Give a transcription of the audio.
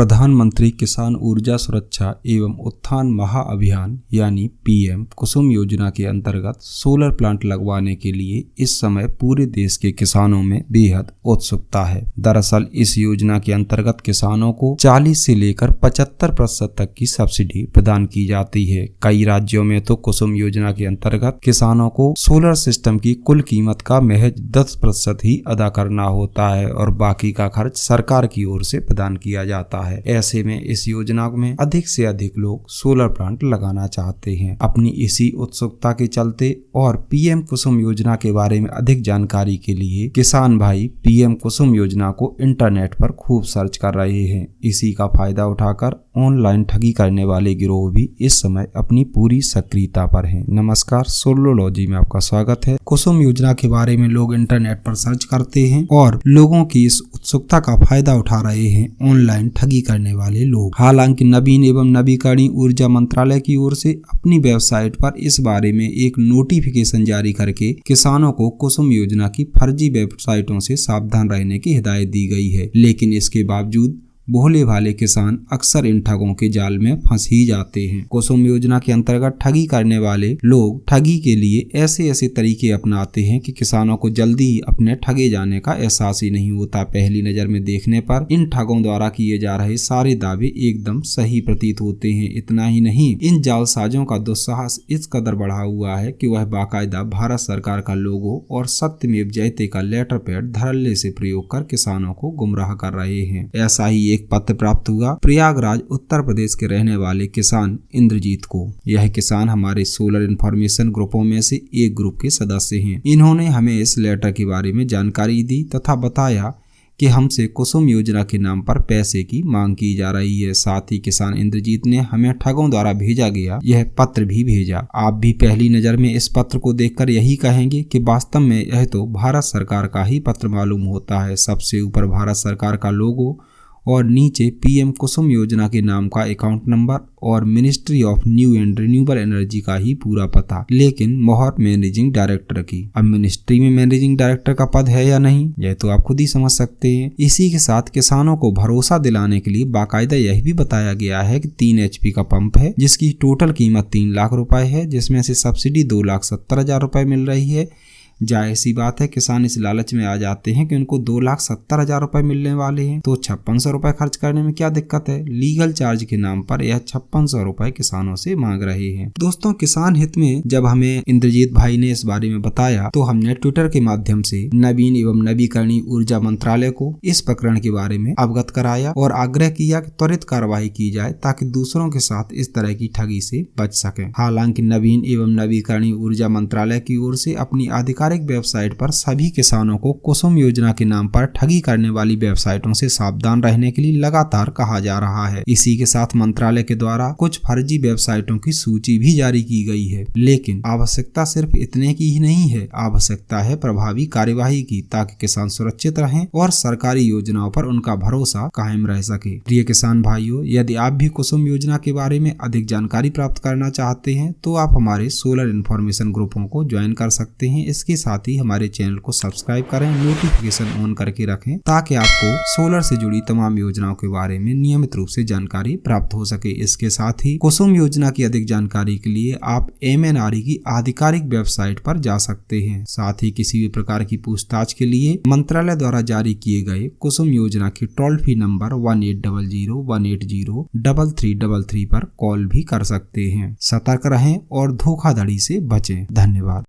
प्रधानमंत्री किसान ऊर्जा सुरक्षा एवं उत्थान महाअभियान यानी पीएम कुसुम योजना के अंतर्गत सोलर प्लांट लगवाने के लिए इस समय पूरे देश के किसानों में बेहद उत्सुकता है। दरअसल इस योजना के अंतर्गत किसानों को 40 से लेकर 75% तक की सब्सिडी प्रदान की जाती है। कई राज्यों में तो कुसुम योजना के अंतर्गत किसानों को सोलर सिस्टम की कुल कीमत का महज 10% ही अदा करना होता है और बाकी का खर्च सरकार की ओर से प्रदान किया जाता है। ऐसे में इस योजना में अधिक से अधिक लोग सोलर प्लांट लगाना चाहते हैं। अपनी इसी उत्सुकता के चलते और पीएम कुसुम योजना के बारे में अधिक जानकारी के लिए किसान भाई पीएम कुसुम योजना को इंटरनेट पर खूब सर्च कर रहे हैं। इसी का फायदा उठाकर ऑनलाइन ठगी करने वाले गिरोह भी इस समय अपनी पूरी सक्रियता पर हैं। नमस्कार, सोलरोलॉजी में आपका स्वागत है। कुसुम योजना के बारे में लोग इंटरनेट पर सर्च करते हैं और लोगों की इस उत्सुकता का फायदा उठा रहे हैं ऑनलाइन ठगी करने वाले लोग। हालांकि नवीन एवं नवीकरणीय ऊर्जा मंत्रालय की ओर से अपनी वेबसाइट पर इस बारे में एक नोटिफिकेशन जारी करके किसानों को कुसुम योजना की फर्जी वेबसाइटों से सावधान रहने की हिदायत दी गई है। लेकिन इसके बावजूद भोले भाले किसान अक्सर इन ठगों के जाल में फंस ही जाते हैं। कुसुम योजना के अंतर्गत ठगी करने वाले लोग ठगी के लिए ऐसे तरीके अपनाते हैं कि किसानों को जल्दी ही अपने ठगे जाने का एहसास ही नहीं होता। पहली नजर में देखने पर इन ठगों द्वारा किए जा रहे सारे दावे एकदम सही प्रतीत होते हैं। इतना ही नहीं, इन जालसाजों का दुस्साहस इस कदर बढ़ा हुआ है कि वह बाकायदा भारत सरकार का लोगो और सत्यमेव जयते का लेटर पैड धड़ल्ले से प्रयोग कर किसानों को गुमराह कर रहे हैं। ऐसा ही एक पत्र प्राप्त हुआ प्रयागराज उत्तर प्रदेश के रहने वाले किसान इंद्रजीत को। यह किसान हमारे सोलर इन्फॉर्मेशन ग्रुपों में से एक ग्रुप के सदस्य हैं। इन्होंने हमें इस लेटर के बारे में जानकारी दी तथा बताया कि हमसे कुसुम योजना के नाम पर पैसे की मांग की जा रही है। साथ ही किसान इंद्रजीत ने हमें ठगों द्वारा भेजा गया यह पत्र भी भेजा। आप भी पहली नजर में इस पत्र को देखकर यही कहेंगे कि वास्तव में यह तो भारत सरकार का ही पत्र मालूम होता है। सबसे ऊपर भारत सरकार का लोगो और नीचे पीएम कुसुम योजना के नाम का अकाउंट नंबर और ministry of new and renewable energy का ही पूरा पता, लेकिन मोहर मैनेजिंग डायरेक्टर की। अब मिनिस्ट्री में मैनेजिंग डायरेक्टर का पद है या नहीं, यह तो आप खुद ही समझ सकते हैं। इसी के साथ किसानों को भरोसा दिलाने के लिए बाकायदा यह भी बताया गया है कि 3 HP का पंप है जिसकी टोटल कीमत 3 लाख रुपए है, जिसमें से सब्सिडी 2,70,000 रुपए मिल रही है। जाहिर सी बात है किसान इस लालच में आ जाते हैं कि उनको 2,70,000 रुपए मिलने वाले हैं, तो 5600 रुपए खर्च करने में क्या दिक्कत है। लीगल चार्ज के नाम पर यह 5600 रुपए किसानों से मांग रहे हैं। दोस्तों, किसान हित में जब हमें इंद्रजीत भाई ने इस बारे में बताया तो हमने ट्विटर के माध्यम से नवीन एवं नवीकरणीय ऊर्जा मंत्रालय को इस प्रकरण के बारे में अवगत कराया और आग्रह किया कि त्वरित कार्रवाई की जाए ताकि दूसरों के साथ इस तरह की ठगी से बच सके। हालांकि नवीन एवं नवीकरणीय ऊर्जा मंत्रालय की ओर से अपनी आधिकारिक वेबसाइट पर सभी किसानों को कुसुम योजना के नाम पर ठगी करने वाली वेबसाइटों से सावधान रहने के लिए लगातार कहा जा रहा है। इसी के साथ मंत्रालय के द्वारा कुछ फर्जी वेबसाइटों की सूची भी जारी की गई है। लेकिन आवश्यकता सिर्फ इतने की ही नहीं है, आवश्यकता है प्रभावी कार्यवाही की ताकि किसान सुरक्षित रहें और सरकारी योजनाओं पर उनका भरोसा कायम रह सके। प्रिय किसान भाइयों, यदि आप भी कुसुम योजना के बारे में अधिक जानकारी प्राप्त करना चाहते हैं तो आप हमारे सोलर इन्फॉर्मेशन ग्रुपों को ज्वाइन कर सकते हैं। इसके साथ ही हमारे चैनल को सब्सक्राइब करें, नोटिफिकेशन ऑन करके रखें ताकि आपको सोलर से जुड़ी तमाम योजनाओं के बारे में नियमित रूप से जानकारी प्राप्त हो सके। इसके साथ ही कुसुम योजना की अधिक जानकारी के लिए आप MNRE की आधिकारिक वेबसाइट पर जा सकते हैं। साथ ही किसी भी प्रकार की पूछताछ के लिए मंत्रालय द्वारा जारी किए गए कुसुम योजना की टोल फ्री नंबर 1800-180-3333 पर कॉल भी कर सकते हैं। सतर्क रहें और धोखाधड़ी से बचें। धन्यवाद।